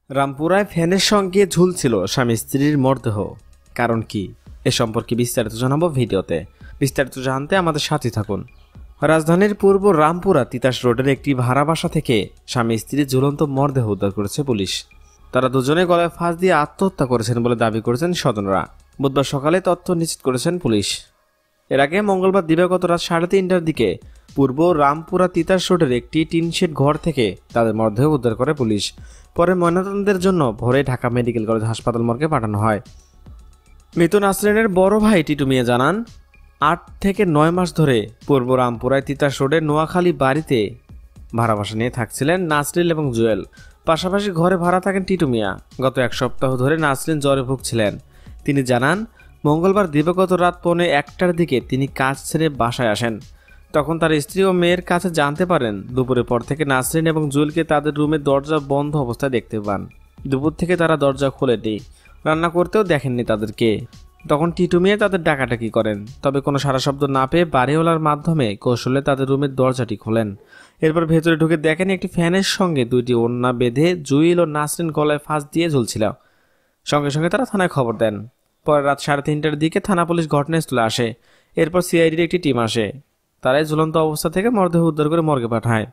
রামপুরায় ফ্যানের সঙ্গে ঝুলছিল স্বামী স্ত্রীর মরদেহ। কারণ কি, এ সম্পর্কে বিস্তারিত জানাবো ভিডিওতে। বিস্তারিত জানতে আমাদের সাথে থাকুন। রাজধানীর পূর্ব রামপুরা তিতাস রোডের একটি ভাড়া বাসা থেকে স্বামী স্ত্রীর ঝুলন্ত মরদেহ উদ্ধার করেছে পুলিশ। তারা দুজনে গলায় ফাঁস দিয়ে আত্মহত্যা করেছেন বলে দাবি করেছেন স্বজনরা। বুধবার সকালে তথ্য নিশ্চিত করেছেন পুলিশ। এর আগে মঙ্গলবার দিবাগত রাত 3:30টার দিকে পূর্ব রামপুরা তিতাস রোডের একটি টিনশেড ঘর থেকে তাদের মরদেহ উদ্ধার করে পুলিশ। পরে ময়নাতদন্তের জন্য ভোরে ঢাকা মেডিকেল কলেজ হাসপাতাল মর্গে পাঠানো হয়। মৃত নাসরিনের বড় ভাই টিটু মিয়া জানান, 8 থেকে 9 মাস ধরে পূর্ব রামপুরায় তিতাস রোডের নোয়াখালী বাড়িতে ভাড়া বাসা নিয়ে থাকছিলেন নাসরিন এবং জুয়েল। পাশাপাশি ঘরে ভাড়া থাকেন টিটু মিয়া। গত 1 সপ্তাহ ধরে নাসরিন জ্বরে ভুগছিলেন। তিনি জানান, মঙ্গলবার দিবাগত রাত 1:45টার দিকে তিনি কাজ ছেড়ে বাসায় আসেন। তখন তার স্ত্রী ও মেয়ের কাছে জানতে পারেন দুপুরের পর থেকে নাসরিন এবং জুয়েলকে তাদের রুমের দরজা বন্ধ অবস্থায় দেখতে পান। দুপুর থেকে তারা দরজা খোলেনি, রান্না করতেও দেখেননি তাদেরকে। তখন টিটু মিয়া তাদের ডাকাডাকি করেন, তবে কোনো সারা শব্দ না পেয়ে বাড়িওয়ালার মাধ্যমে কৌশলে তাদের রুমের দরজাটি খোলেন। এরপর ভেতরে ঢুকে দেখেন একটি ফ্যানের সঙ্গে 2টি ওড়না বেঁধে জুয়েল ও নাসরিন গলায় ফাঁস দিয়ে ঝুলছিল। সঙ্গে সঙ্গে তারা থানায় খবর দেন। পরে রাত 3:30টার দিকে থানা পুলিশ ঘটনাস্থলে আসে। এরপর সিআইডির একটি টিম আসে। তারাই ঝুলন্ত অবস্থা থেকে মরদেহ উদ্ধার করে মর্গে পাঠায়।